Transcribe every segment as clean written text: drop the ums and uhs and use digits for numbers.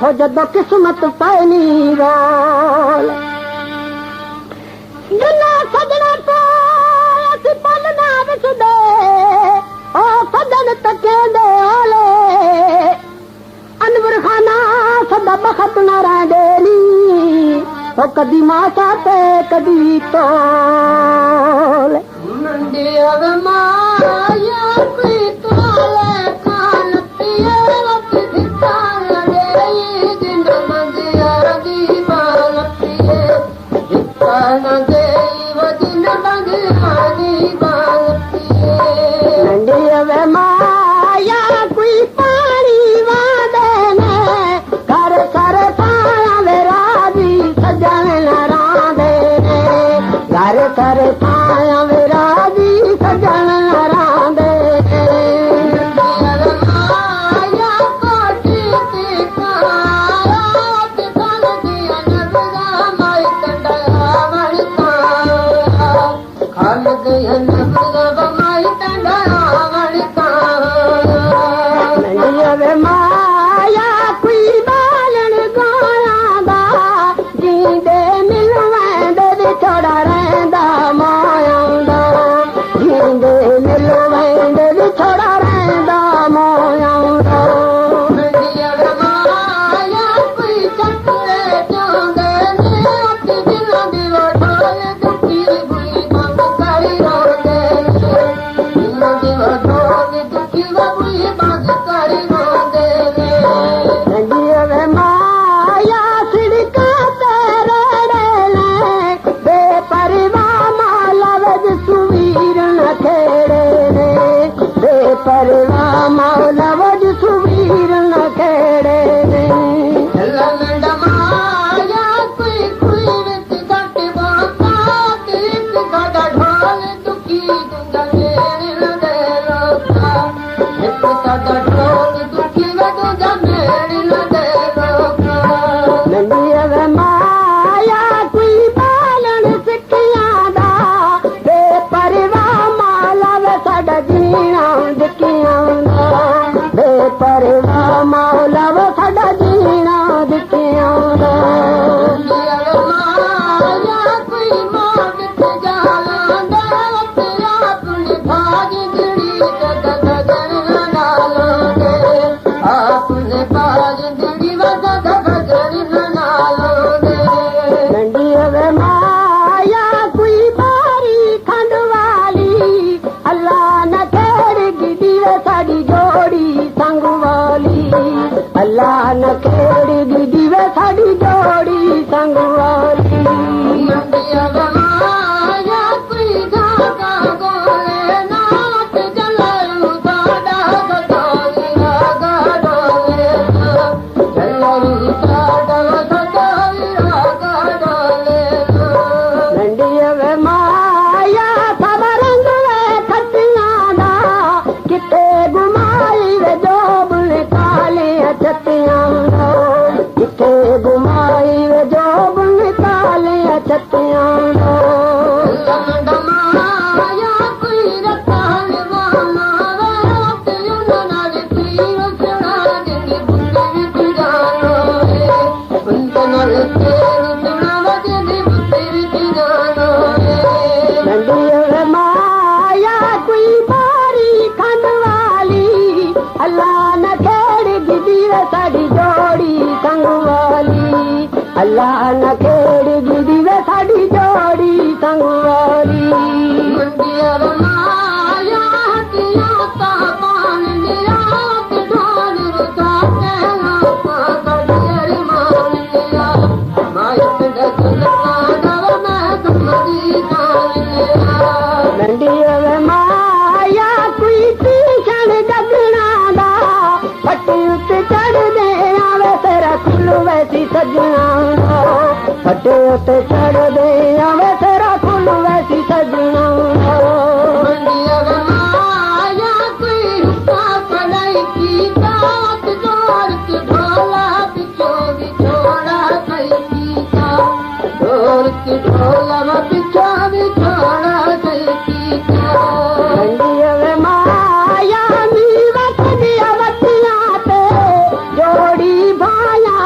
हो जदों किस्मत पैनी रोल जिन्ना सजना तो असी पल ना विसदे ओ सजन तकेंदे ओले अनवर खाना सदा बखत न रहंदेनी ओ कदी माता ते कदी तोल नंढी अगमाया कोई तोले कान पिए वक्त धिकार देई दिन मंदिया दी बाल पिए धिकार देई वो दिन मंदिया दी बाल पिए नंढी अगमाया कोई पानी वादे ने कर कर पाया वेरा दी सजन रांदे ने कर कर पाया वेरा दी सजन रांदे माया कोटी ते काया ते कल दिया नबरा माई तंडा वणता खाल दिया नबरा माई तंडा वणता नंढी वे माया कोई बालन गाया दा जींदे मिलवेंदे विछड़ा रहंदा माया दा जींदे मिलवेंदे विछड़ा रहंदा माया दा नंढी वे माया कोई चक्रे जांदे ने अति दिलां दी वढोल दुखी बुई मंग करी रोंदे दिलां दी वढोल दुखी बुई मंग करी रोंदे नंढी वे माया सिड़का ते रेड़े बेपरवाह मौला वज सुवीर न खेड़े ने बेपरवाह मौला वज सुवीर न खेड़े ने लंडा माया कोई कोई विच घट बाता तीत गड़ा ढोल दुखी दुंगले न दे रोका एक गड़ा ढोल दुखी दुंगा मेड़ न दे रोका नंढी वे माया कोई बालन सिखिया दा बेपरवाह मौला वे साडा जीना दिखिया दा बेपरवाह मौला वे साडा जीना दिखिया दा माया कोई मांग ते जालांदा ते अपनी भाग जड़ी गगन नालों अपने भाग जड़ी गगन नालों नंढी वे माया कोई बारी खंड वाली अल्लाह न खेड़गी दीवे साड़ी जोड़ी संग वाली अल्लाह न खेड़गी दीवे साड़ी जोड़ी संग वाली नंढी वे माया कोई धागा गोले नाथ जलरू साडा गडोले गडोले जलरू साडा गडोले गडोले नंढी वे माया सब रंग वे खटियां दा किते गुमाई वे जोबन काले छतियां दा किते गुमाई वे जोबन काले छतियां दा लंडा माया कोई रतान वाला वे उन्हां नाल तीर चढ़ा दिंदी बुंदे विच जानो उन्हां नाल तीर चढ़ा वजदी बुंदे विच जानो नंढी वे माया कोई बारी खंड वाली अल्लाह न खेड़गी दीवे साड़ी जोड़ी संग वाली अल्लाह न खेड़गी दीवे साड़ी जोड़ी संग वाली नंढी वे माया हटिया ता पान निरात ढोल रुकाते लापा कड़ियर मान लिया माई तंडा दव मैं तुम्हारी जान लिया नंढी वे माया कोई तीक्षण गगना दा पट्टी उत्ते चढ़ दे आवे तेरा खुल वैसी सजना पट्टी उत्ते चढ़ दे आवे तेरा खुल वैसी सजना नंढी वे माया कोई रुपा पढ़ाई की दात जोर के ढोला पिछो बिछोड़ा कई की जोर के ढोला पिछो बिछोड़ा कई की नंढी वे माया नी वत दिया वतिया ते जोड़ी भाया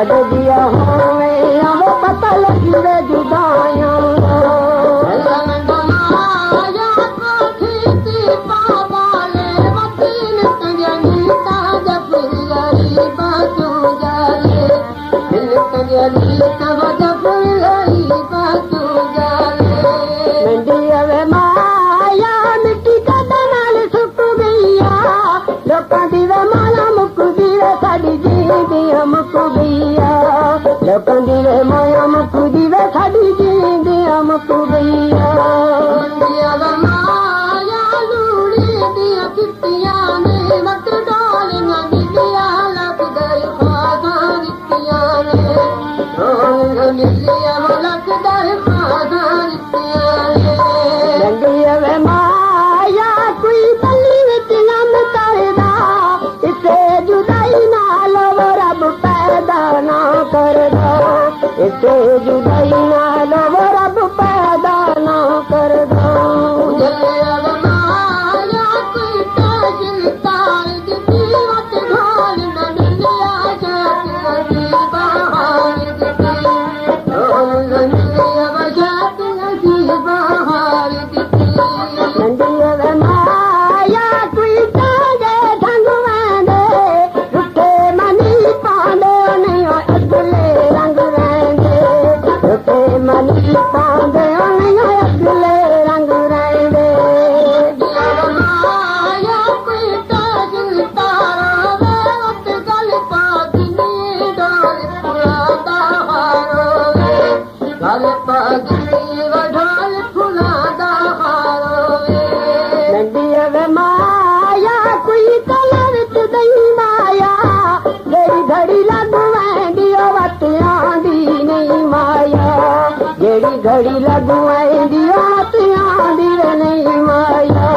दिया होवे वो पता लगी वे जुदाइयां माया मुकुदी वे साडी जींदिया मुकुदिया माया लूड़ी दिया कितियां ने मत डालियां दिया लग गई खादा दितियां ने मिलिया लग गई खादा दितियां ने रंगिया वे माया कोई बली विच नम करदा इसे जुदाई नाल रब पैदा ना करदा इसे जुदाई नाल रब पैदा ना करदा माया कोई ताजिल तार दी वत ढोल न मिलिया जाती बहार दी ढोल न मिलिया जाती बहार दी नंदिया वे माया कोई ताजे ढंग वेंदे रुठे मनी पांदे नहीं अगले रंग मनी पांदे अगले रंग रहंदे माया कोई ताजिल तारा वे वत गल पा दिनी ढोल फुलादा हारो गल पा दिनी ढोल फुलादा हारो नंदिया वे माया कोई कल विच दई माया जेड़ी घड़ी लग वेंदी वत आंदी नहीं माया जेड़ी घड़ी लगू आंदी आती आंदी नहीं माया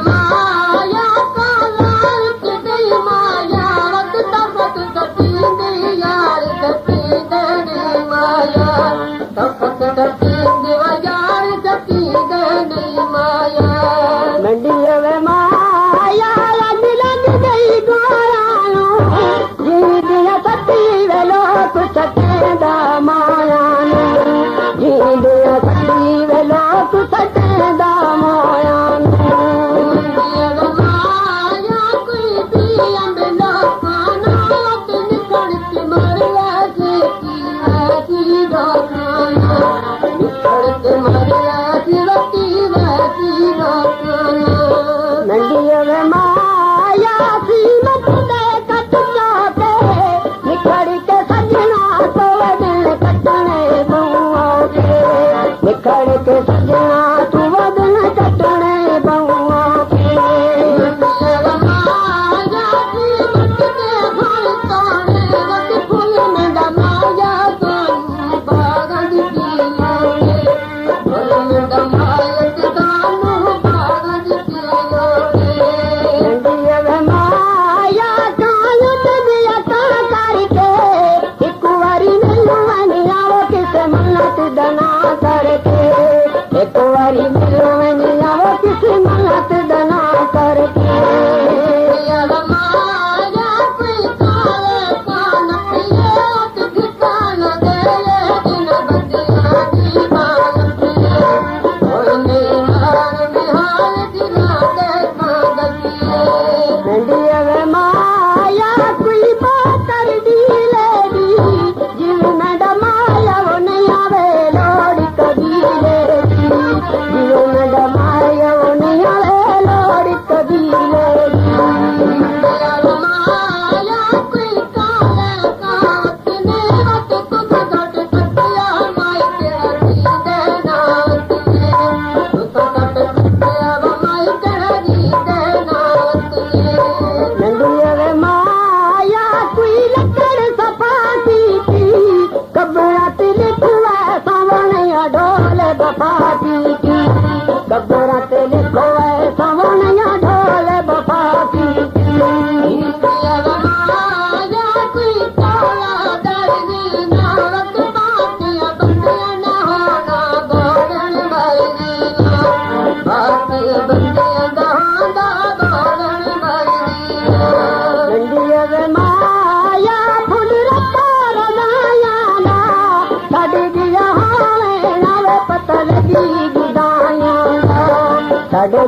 माया काला विच गई माया वत तपत तपी दी यार तपी दे माया तपत तपी दी यार तपी दे माया मंडिया वे माया लग लग गई गोरानो जी दिया सती वेलो कुछ दा माया जींदिया सती वेलो कुछ दा माया माया कोई पिया बिना खाना निकल के मरिया से की डोखाना निकल के मरिया से नंदिया वे माया सीमत दे कट जाते निकल के सजना तो दिन कटने बुआ के निकल के सजना तू वदन कटने बुआ के माया सीमत दे फूल तोड़े वत फूल में दमाया सोन बागन की फूल में दमाया दानू बागन की नंदिया वे माया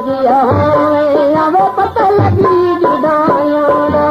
जिया होवे पता लगी जुदाइयां दा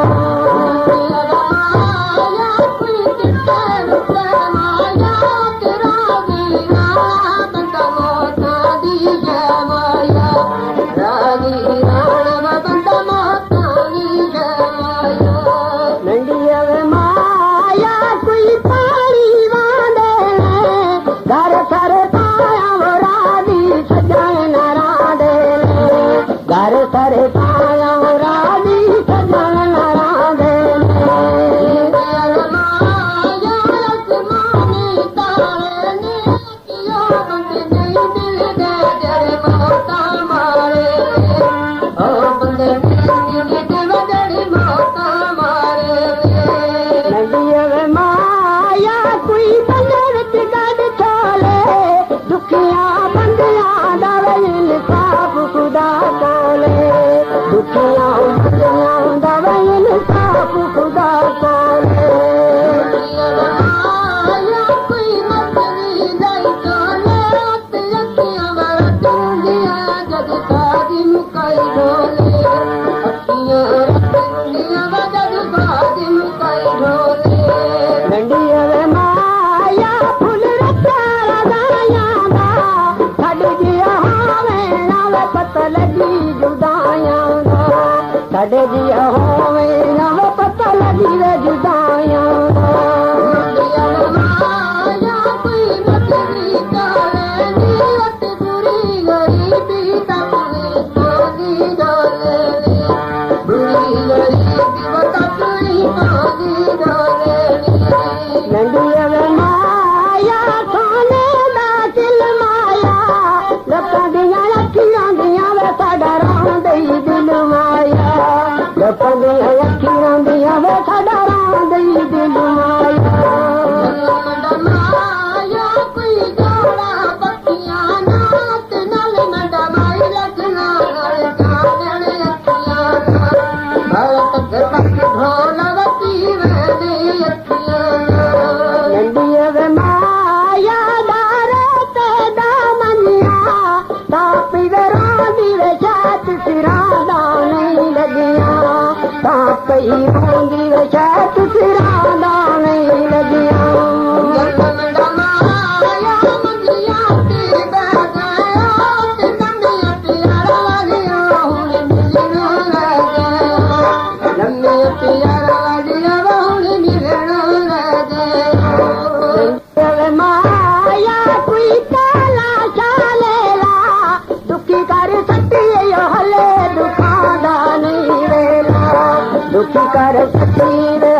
दुखी कर सकी